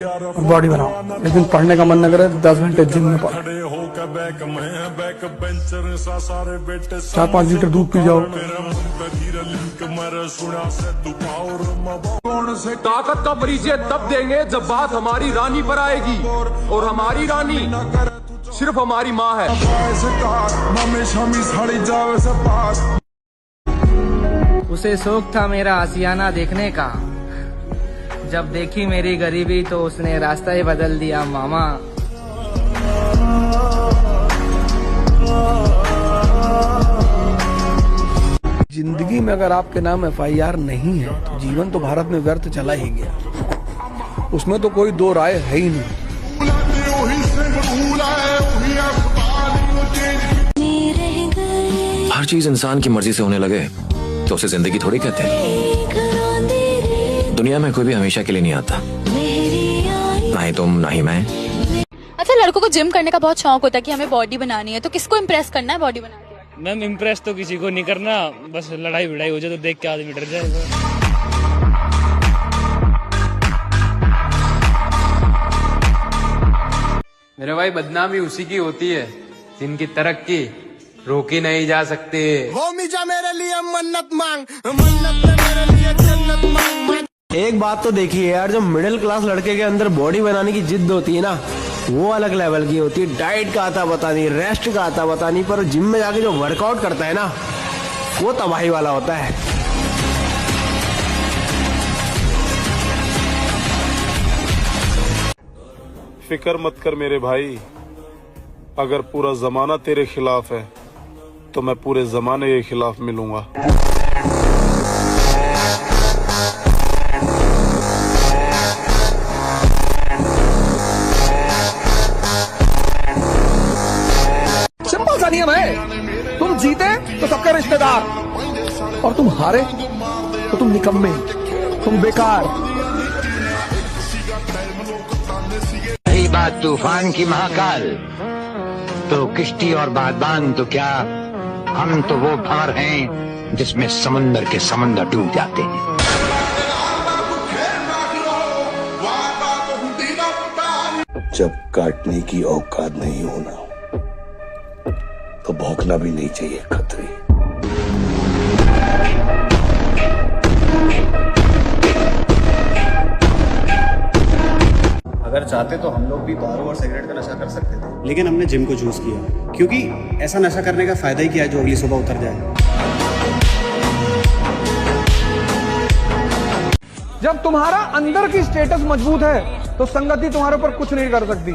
और बॉडी बनाओ, लेकिन पढ़ने का मन न करे तो 10 घंटे जिम में पढ़ो। 4-5 लीटर दूध पी जाओ। ताकत का परिचय तब देंगे जब बात हमारी रानी पर आएगी, और हमारी रानी सिर्फ हमारी माँ है। उसे शौक था मेरा आशियाना देखने का, जब देखी मेरी गरीबी तो उसने रास्ता ही बदल दिया मामा। जिंदगी में अगर आपके नाम FIR नहीं है तो जीवन तो भारत में व्यर्थ चला ही गया, उसमें तो कोई दो राय है ही नहीं। हर चीज इंसान की मर्जी से होने लगे तो उसे जिंदगी थोड़ी कहते हैं। दुनिया में कोई भी हमेशा के लिए नहीं आता, ना ही तुम ना ही मैं। अच्छा, लड़कों को जिम करने का बहुत शौक होता है कि हमें बॉडी बनानी है, तो किसको इम्प्रेस करना है बॉडी बना के? मैम इम्प्रेस तो किसी को नहीं करना, बस लड़ाई भिड़ाई हो जाए तो देख के आदमी डर जाएगा। मेरे भाई, बदनामी उसी की होती है जिनकी तरक्की रोकी नहीं जा सकती। हो मिजा मेरे लिए मन्नत मांग, मन्नत मेरे लिए जन्नत मांग। एक बात तो देखिए यार, जो मिडिल क्लास लड़के के अंदर बॉडी बनाने की जिद होती है ना, वो अलग लेवल की होती है। डाइट का आता पता नहीं, रेस्ट का आता पता नहीं, पर जिम में जाके जो वर्कआउट करता है ना, वो तबाही वाला होता है। फिक्र मत कर मेरे भाई, अगर पूरा जमाना तेरे खिलाफ है तो मैं पूरे जमाने के खिलाफ मिलूंगा। सिंपल सा नियम है, तुम जीते तो सबके रिश्तेदार, और तुम हारे तो तुम निकम्मे, तुम बेकार। रही बात तूफान की महाकाल, तो किश्ती और बादबान तो क्या, हम तो वो भंवर हैं जिसमें समुंदर के समंदर डूब जाते हैं। जब काटने की औकात नहीं होना तो भौंकना भी नहीं चाहिए खतरे। अगर चाहते तो हम लोग भी दारू और सिगरेट का नशा कर सकते थे, लेकिन हमने जिम को चूज किया, क्योंकि ऐसा नशा करने का फायदा ही क्या है जो अगली सुबह उतर जाए। जब तुम्हारा अंदर की स्टेटस मजबूत है तो संगति तुम्हारे ऊपर कुछ नहीं कर सकती।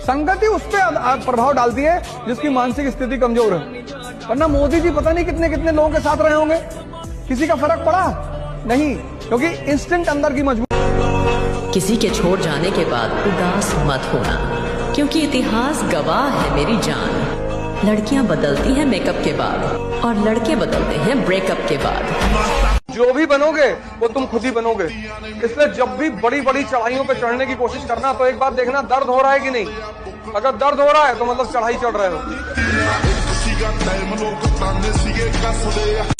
संगति उस पर प्रभाव डालती है जिसकी मानसिक स्थिति कमजोर है। वरना मोदी जी पता नहीं कितने कितने लोगों के साथ रहे होंगे, किसी का फर्क पड़ा नहीं, क्योंकि इंस्टिंक्ट अंदर की मजबूत। किसी के छोड़ जाने के बाद उदास मत होना, क्योंकि इतिहास गवाह है मेरी जान। लड़कियां बदलती हैं मेकअप के बाद, और लड़के बदलते हैं ब्रेकअप के बाद। जो भी बनोगे वो तुम खुद ही बनोगे, इसलिए जब भी बड़ी बड़ी चढ़ाइयों पे चढ़ने की कोशिश करना तो एक बात देखना, दर्द हो रहा है कि नहीं। अगर दर्द हो रहा है तो मतलब चढ़ाई चढ़ रहे हो।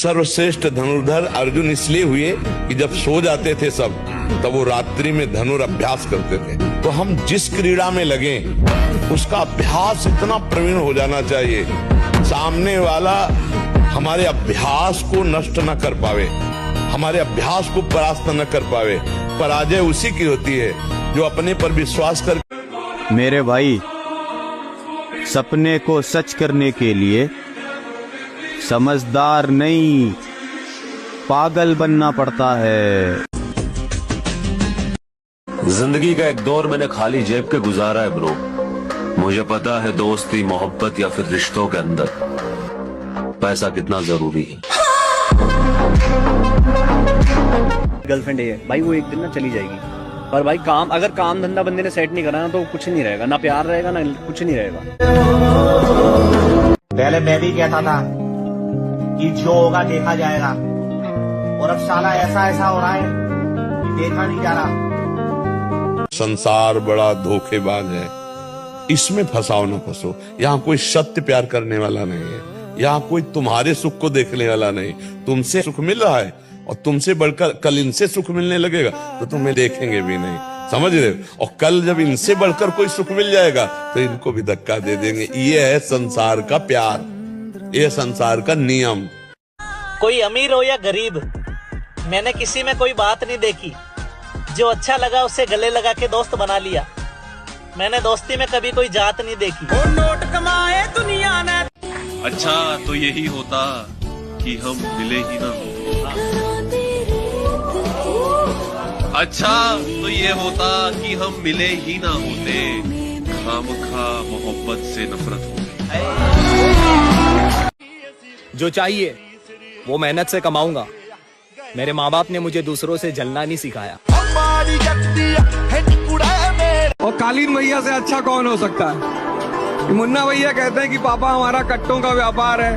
सर्वश्रेष्ठ धनुर्धर अर्जुन इसलिए हुए कि जब सो जाते थे सब, तब वो रात्रि में धनुर अभ्यास करते थे। तो हम जिस क्रीड़ा में लगे उसका अभ्यास इतना प्रवीण हो जाना चाहिए, सामने वाला हमारे अभ्यास को नष्ट न कर पावे, हमारे अभ्यास को परास्त न कर पावे। पराजय उसी की होती है जो अपने पर विश्वास कर। मेरे भाई, सपने को सच करने के लिए समझदार नहीं, पागल बनना पड़ता है। जिंदगी का एक दौर मैंने खाली जेब के गुजारा है ब्रो। मुझे पता है दोस्ती, मोहब्बत या फिर रिश्तों के अंदर पैसा कितना जरूरी है। गर्लफ्रेंड है भाई, वो एक दिन ना चली जाएगी, पर भाई अगर काम धंधा बंदे ने सेट नहीं करा ना तो कुछ नहीं रहेगा, ना प्यार रहेगा ना कुछ नहीं रहेगा। पहले मैं भी कहता था कि जो होगा देखा जाएगा, और अब साला ऐसा हो रहा है कि देखा नहीं जा रहा। संसार बड़ा धोखेबाज है, इसमें फंसाओ न फंसो। यहाँ कोई सत्य प्यार करने वाला नहीं है, यहाँ कोई तुम्हारे सुख को देखने वाला नहीं। तुमसे सुख मिल रहा है और तुमसे बढ़कर कल इनसे सुख मिलने लगेगा तो तुम्हें देखेंगे भी नहीं। समझ रहे हो? और कल जब इनसे बढ़कर कोई सुख मिल जाएगा तो इनको भी धक्का दे देंगे। ये है संसार का प्यार, ये संसार का नियम। कोई अमीर हो या गरीब, मैंने किसी में कोई बात नहीं देखी। जो अच्छा लगा उससे गले लगा के दोस्त बना लिया। मैंने दोस्ती में कभी कोई जात नहीं देखी। नोट कमाए दुनिया ने। अच्छा तो यही होता कि हम मिले ही ना हो। अच्छा तो ये होता कि हम मिले ही ना होते, खामखा मोहब्बत से नफरत हो गई। जो चाहिए वो मेहनत से कमाऊंगा। मेरे माँ बाप ने मुझे दूसरों से जलना नहीं सिखाया। और कालीन भैया से अच्छा कौन हो सकता है? कि मुन्ना भैया कहते हैं कि पापा हमारा कट्टों का व्यापार है।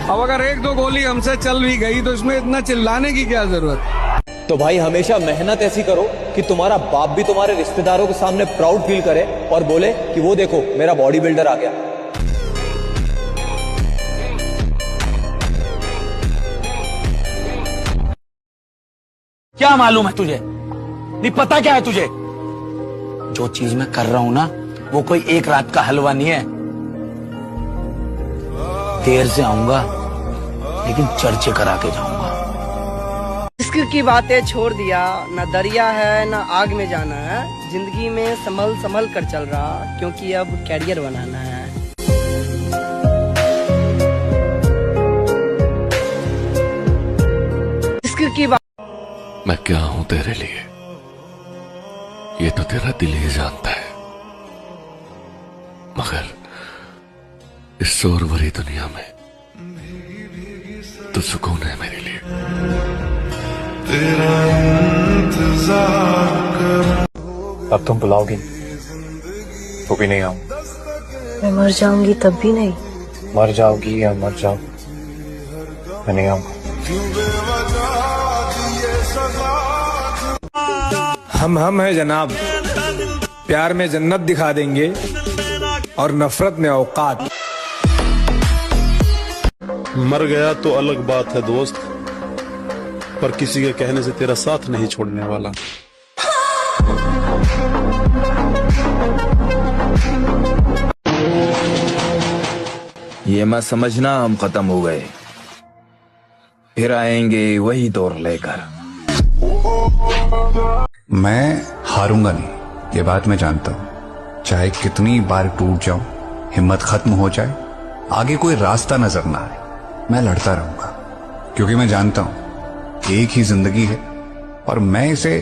अब अगर एक दो गोली हमसे चल भी गई तो इसमें इतना चिल्लाने की क्या जरूरत? तो भाई हमेशा मेहनत ऐसी करो कि तुम्हारा बाप भी तुम्हारे रिश्तेदारों के सामने प्राउड फील करे और बोले कि वो देखो मेरा बॉडी बिल्डर आ गया। क्या मालूम है तुझे? नहीं पता क्या है तुझे? जो चीज मैं कर रहा हूं ना वो कोई एक रात का हलवा नहीं है। देर से आऊंगा लेकिन चर्चे करा के जाऊंगा। इश्क की बातें छोड़ दिया, ना दरिया है ना आग में जाना है। जिंदगी में संभल संभल कर चल रहा, क्योंकि अब कैरियर बनाना है। इश्क की बात। मैं क्या हूं तेरे लिए ये तो तेरा दिल ही जानता है, मगर इस शोर भरी दुनिया में तो सुकून है मेरे लिए। तेरा इंतजार कर। अब तुम बुलाओगी तो भी नहीं आऊं। मैं मर जाऊंगी तब भी नहीं। मर जाओगी या मर जाओ मैं नहीं आऊंगा। हम है जनाब, प्यार में जन्नत दिखा देंगे और नफरत में औकात। मर गया तो अलग बात है दोस्त, पर किसी के कहने से तेरा साथ नहीं छोड़ने वाला। ये मत समझना हम खत्म हो गए, फिर आएंगे वही दौर लेकर। मैं हारूंगा नहीं, ये बात मैं जानता हूं। चाहे कितनी बार टूट जाऊं, हिम्मत खत्म हो जाए, आगे कोई रास्ता नजर ना आए, मैं लड़ता रहूंगा। क्योंकि मैं जानता हूं एक ही जिंदगी है और मैं इसे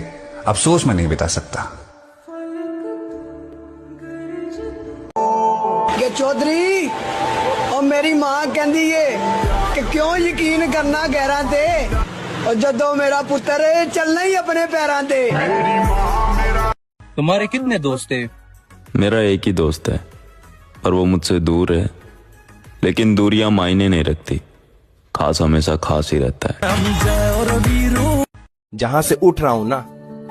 अफसोस में नहीं बिता सकता। चौधरी और मेरी मां कहती है कि क्यों यकीन करना गैरां ते, और जदों मेरा पुत्र चलना ही अपने पैरां ते। तुम्हारे कितने दोस्त हैं? मेरा एक ही दोस्त है और वो मुझसे दूर है, लेकिन दूरियां मायने नहीं रखती, खास हमेशा खास ही रहता है। जहां से उठ रहा हूं ना,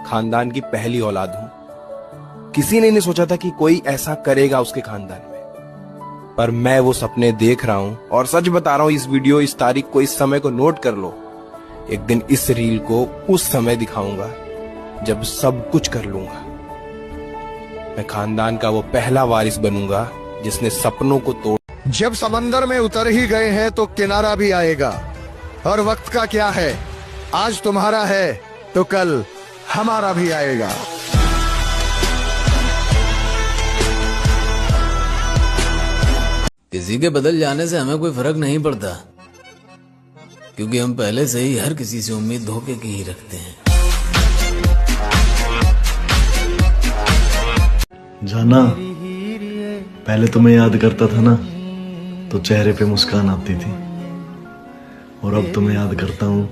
खानदान की पहली औलाद हूं। किसी ने नहीं सोचा था कि कोई ऐसा करेगा उसके खानदान में, पर मैं वो सपने देख रहा हूं। और सच बता रहा हूं, इस वीडियो, इस तारीख को, इस समय को नोट कर लो। एक दिन इस रील को उस समय दिखाऊंगा जब सब कुछ कर लूंगा। मैं खानदान का वो पहला वारिस बनूंगा जिसने सपनों को तोड़। जब समंदर में उतर ही गए हैं तो किनारा भी आएगा, और वक्त का क्या है, आज तुम्हारा है तो कल हमारा भी आएगा। किसी के बदल जाने से हमें कोई फर्क नहीं पड़ता, क्योंकि हम पहले से ही हर किसी से उम्मीद धोखे की ही रखते हैं। जाना, पहले तुम्हें याद करता था ना तो चेहरे पे मुस्कान आती थी, और अब तुम्हें याद करता हूँ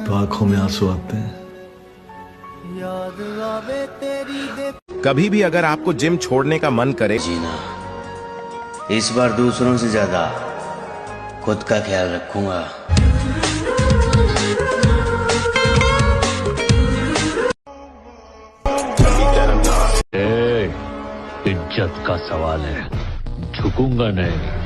तो आंखों में आंसू आते हैं। कभी भी अगर आपको जिम छोड़ने का मन करे, जीना इस बार दूसरों से ज्यादा खुद का ख्याल रखूंगा। इज्जत का सवाल है, झुकूंगा नहीं।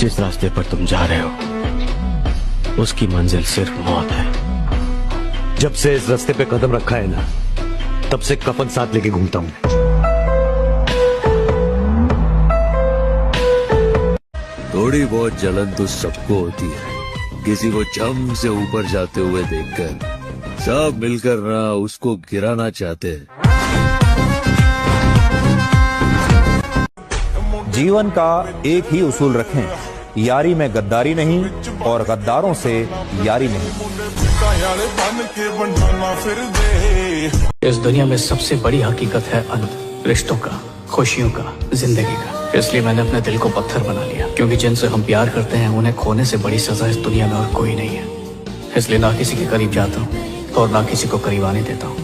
जिस रास्ते पर तुम जा रहे हो उसकी मंजिल सिर्फ मौत है। जब से इस रास्ते पे कदम रखा है ना, तब से कफन साथ लेके घूमता हूँ। थोड़ी बहुत जलन तो सबको होती है, किसी को जम से ऊपर जाते हुए देखकर। सब मिलकर ना उसको गिराना चाहते हैं। जीवन का एक ही उसूल रखें, यारी में गद्दारी नहीं और गद्दारों से यारी नहीं। इस दुनिया में सबसे बड़ी हकीकत है अंत, रिश्तों का, खुशियों का, जिंदगी का। इसलिए मैंने अपने दिल को पत्थर बना लिया, क्योंकि जिनसे हम प्यार करते हैं उन्हें खोने से बड़ी सजा इस दुनिया में और कोई नहीं है। इसलिए ना किसी के करीब जाता हूँ और ना किसी को करीब आने देता हूँ।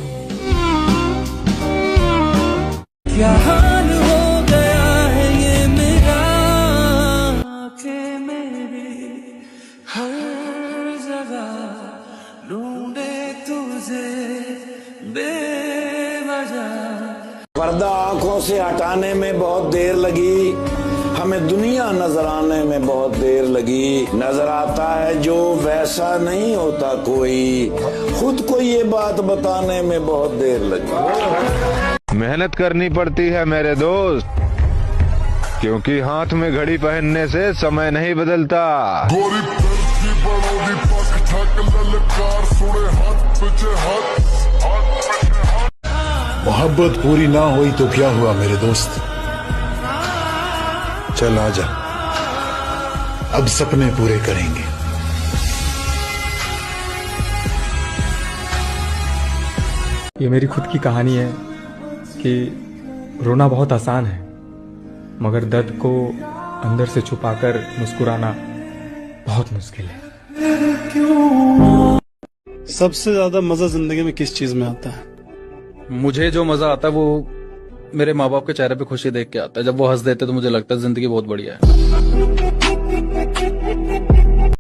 क्या हाल हो गया है ये मेरा कि मेरी हर जगह ढूंढे तुझे बेवजह। पर्दा आंखों से हटाने में बहुत देर लगी, हमें दुनिया नजर आने में बहुत देर लगी। नजर आता है जो वैसा नहीं होता कोई, खुद को ये बात बताने में बहुत देर लगी। मेहनत करनी पड़ती है मेरे दोस्त, क्योंकि हाथ में घड़ी पहनने से समय नहीं बदलता। मोहब्बत पूरी ना हुई तो क्या हुआ मेरे दोस्त, चल आजा, अब सपने पूरे करेंगे। ये मेरी खुद की कहानी है कि रोना बहुत आसान है, मगर दर्द को अंदर से छुपाकर मुस्कुराना बहुत मुश्किल है। सबसे ज्यादा मजा जिंदगी में किस चीज में आता है? मुझे जो मजा आता है वो मेरे माँ बाप के चेहरे पे खुशी देख के आता है। जब वो हंस देते तो मुझे लगता है जिंदगी बहुत बढ़िया है।